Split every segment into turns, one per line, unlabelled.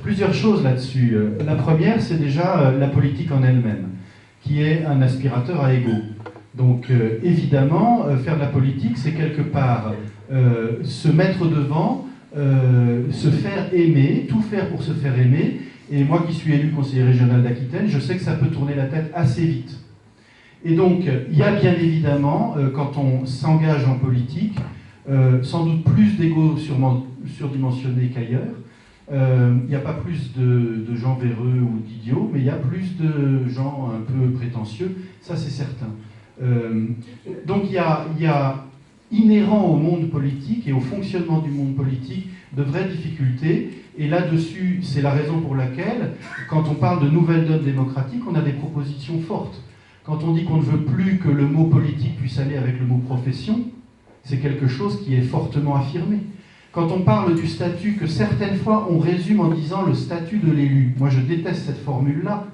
plusieurs choses là-dessus. La première, c'est déjà la politique en elle-même, qui est un aspirateur à ego. Donc évidemment, faire de la politique, c'est quelque part se mettre devant, se faire aimer, tout faire pour se faire aimer. Et moi qui suis élu conseiller régional d'Aquitaine, je sais que ça peut tourner la tête assez vite. Et donc, il y a bien évidemment, quand on s'engage en politique, sans doute plus d'ego surdimensionné qu'ailleurs. Il n'y a pas plus de gens véreux ou d'idiots, mais il y a plus de gens un peu prétentieux, ça c'est certain. Donc il y a inhérent au monde politique et au fonctionnement du monde politique de vraies difficultés, et là-dessus, c'est la raison pour laquelle, quand on parle de nouvelle donne démocratique, on a des propositions fortes. Quand on dit qu'on ne veut plus que le mot politique puisse aller avec le mot profession, c'est quelque chose qui est fortement affirmé. Quand on parle du statut, que certaines fois on résume en disant le statut de l'élu, moi je déteste cette formule-là,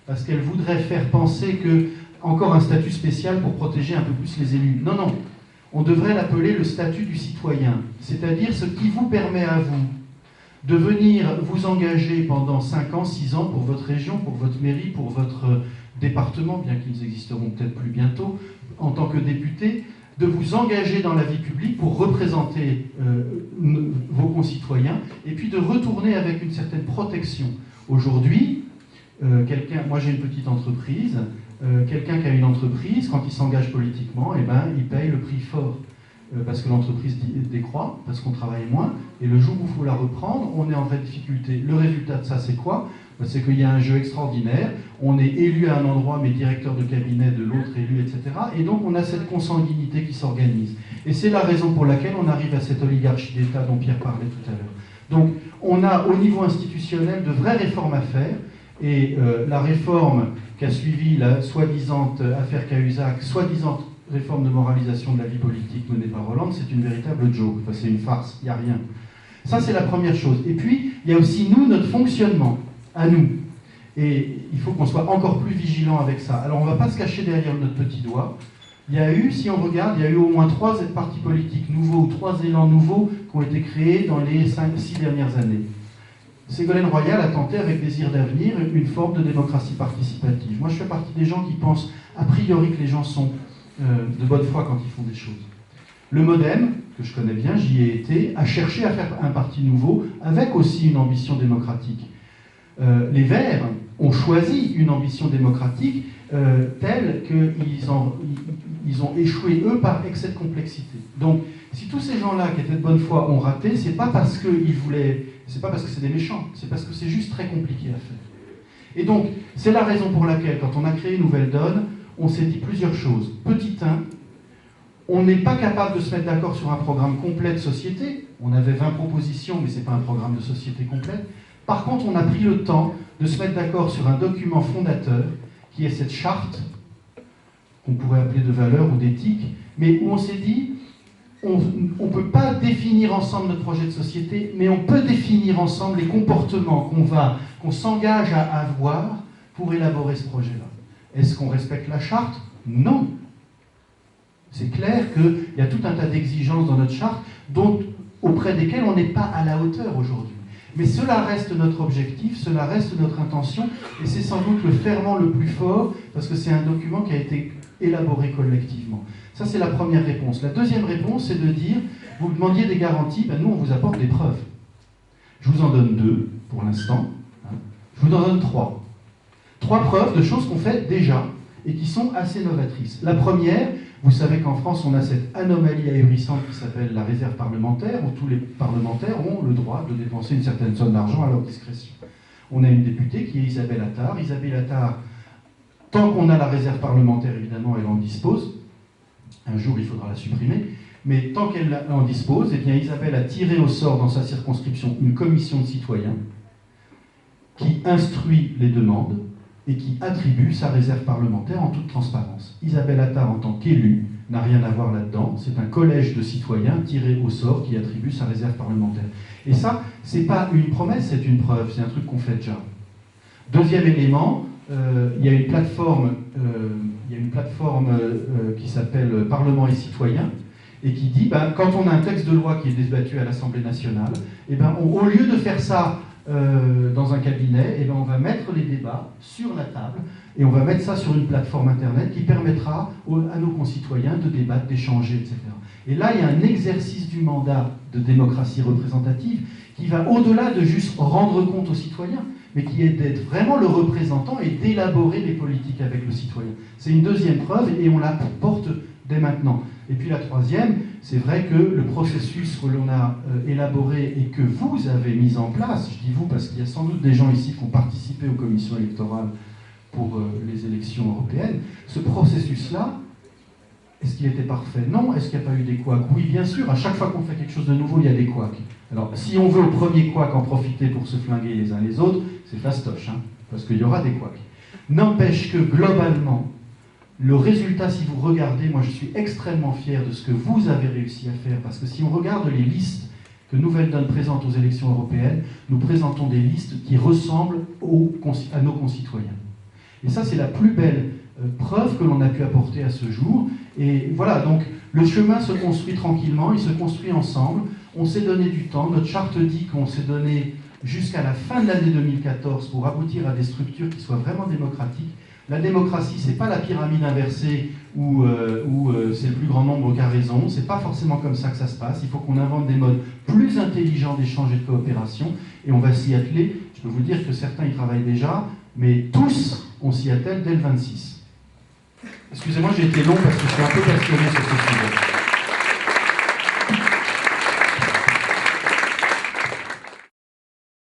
parce qu'elle voudrait faire penser que encore un statut spécial pour protéger un peu plus les élus. Non, non, on devrait l'appeler le statut du citoyen, c'est-à-dire ce qui vous permet à vous de venir vous engager pendant 5 ans, 6 ans pour votre région, pour votre mairie, pour votre département, bien qu'ils existeront peut-être plus bientôt, en tant que député, de vous engager dans la vie publique pour représenter vos concitoyens, et puis de retourner avec une certaine protection. Aujourd'hui, moi j'ai une petite entreprise, quelqu'un qui a une entreprise, quand il s'engage politiquement, eh ben, il paye le prix fort. Parce que l'entreprise décroît, parce qu'on travaille moins, et le jour où il faut la reprendre, on est en vraie difficulté. Le résultat de ça, c'est quoi? C'est qu'il y a un jeu extraordinaire, on est élu à un endroit, mais directeur de cabinet de l'autre élu, etc. Et donc on a cette consanguinité qui s'organise. Et c'est la raison pour laquelle on arrive à cette oligarchie d'État dont Pierre parlait tout à l'heure. Donc on a au niveau institutionnel de vraies réformes à faire, et la réforme qu'a suivi la soi-disant affaire Cahuzac, soi-disant réforme de moralisation de la vie politique menée par Hollande, c'est une véritable joke, enfin, c'est une farce, il n'y a rien. Ça c'est la première chose. Et puis, il y a aussi nous, notre fonctionnement, à nous. Et il faut qu'on soit encore plus vigilant avec ça. Alors on ne va pas se cacher derrière notre petit doigt. Il y a eu, si on regarde, il y a eu au moins 3 partis politiques nouveaux, ou 3 élans nouveaux qui ont été créés dans les 5-6 dernières années. Ségolène Royal a tenté avec Désir d'avenir une forme de démocratie participative. Moi je fais partie des gens qui pensent a priori que les gens sont de bonne foi quand ils font des choses. Le MoDem, que je connais bien, j'y ai été, a cherché à faire un parti nouveau avec aussi une ambition démocratique. Les Verts ont choisi une ambition démocratique telle qu'ils ont échoué, eux, par excès de complexité. Donc, si tous ces gens-là qui étaient de bonne foi ont raté, c'est pas parce qu'ils voulaient, c'est pas parce que c'est des méchants, c'est parce que c'est juste très compliqué à faire. Et donc, c'est la raison pour laquelle, quand on a créé Nouvelle Donne, on s'est dit plusieurs choses. Petit 1, on n'est pas capable de se mettre d'accord sur un programme complet de société. On avait 20 propositions, mais ce n'est pas un programme de société complet. Par contre, on a pris le temps de se mettre d'accord sur un document fondateur, qui est cette charte, qu'on pourrait appeler de valeurs ou d'éthique, mais où on s'est dit, on ne peut pas définir ensemble notre projet de société, mais on peut définir ensemble les comportements qu'on s'engage à avoir pour élaborer ce projet-là. Est-ce qu'on respecte la charte? Non. C'est clair qu'il y a tout un tas d'exigences dans notre charte auprès desquelles on n'est pas à la hauteur aujourd'hui. Mais cela reste notre objectif, cela reste notre intention, et c'est sans doute le ferment le plus fort, parce que c'est un document qui a été élaboré collectivement. Ça, c'est la première réponse. La deuxième réponse, c'est de dire, vous me demandiez des garanties, ben nous, on vous apporte des preuves. Je vous en donne 2, pour l'instant. Je vous en donne 3. 3 preuves de choses qu'on fait déjà et qui sont assez novatrices. La première, vous savez qu'en France, on a cette anomalie ahurissante qui s'appelle la réserve parlementaire, où tous les parlementaires ont le droit de dépenser une certaine somme d'argent à leur discrétion. On a une députée qui est Isabelle Attard. Isabelle Attard, tant qu'on a la réserve parlementaire, évidemment, elle en dispose. Un jour, il faudra la supprimer. Mais tant qu'elle en dispose, eh bien, Isabelle a tiré au sort dans sa circonscription une commission de citoyens qui instruit les demandes et qui attribue sa réserve parlementaire en toute transparence. Isabelle Attard, en tant qu'élue, n'a rien à voir là-dedans. C'est un collège de citoyens tiré au sort qui attribue sa réserve parlementaire. Et ça, c'est pas une promesse, c'est une preuve, c'est un truc qu'on fait déjà. Deuxième élément, il y a une plateforme, qui s'appelle Parlement et citoyens, et qui dit, quand on a un texte de loi qui est débattu à l'Assemblée nationale, au lieu de faire ça dans un cabinet, et ben on va mettre les débats sur la table et on va mettre ça sur une plateforme internet qui permettra à nos concitoyens de débattre, d'échanger, etc. Et là, il y a un exercice du mandat de démocratie représentative qui va au-delà de juste rendre compte aux citoyens, mais qui est d'être vraiment le représentant et d'élaborer les politiques avec le citoyen. C'est une deuxième preuve et on la porte dès maintenant. Et puis la troisième, c'est vrai que le processus que l'on a élaboré et que vous avez mis en place, je dis vous parce qu'il y a sans doute des gens ici qui ont participé aux commissions électorales pour les élections européennes, ce processus-là, est-ce qu'il était parfait? Non. Est-ce qu'il n'y a pas eu des couacs? Oui, bien sûr. À chaque fois qu'on fait quelque chose de nouveau, il y a des couacs. Alors, si on veut au premier couac en profiter pour se flinguer les uns les autres, c'est fastoche, hein, parce qu'il y aura des couacs. N'empêche que, globalement, le résultat, si vous regardez, moi je suis extrêmement fier de ce que vous avez réussi à faire, parce que si on regarde les listes que Nouvelle Donne présente aux élections européennes, nous présentons des listes qui ressemblent à nos concitoyens. Et ça, c'est la plus belle preuve que l'on a pu apporter à ce jour. Et voilà, donc le chemin se construit tranquillement, il se construit ensemble. On s'est donné du temps. Notre charte dit qu'on s'est donné jusqu'à la fin de l'année 2014 pour aboutir à des structures qui soient vraiment démocratiques. La démocratie, c'est pas la pyramide inversée où c'est le plus grand nombre qui a raison. C'est pas forcément comme ça que ça se passe. Il faut qu'on invente des modes plus intelligents d'échange et de coopération. Et on va s'y atteler. Je peux vous dire que certains y travaillent déjà, mais tous, on s'y attelle dès le 26. Excusez-moi, j'ai été long parce que je suis un peu passionné sur ce sujet.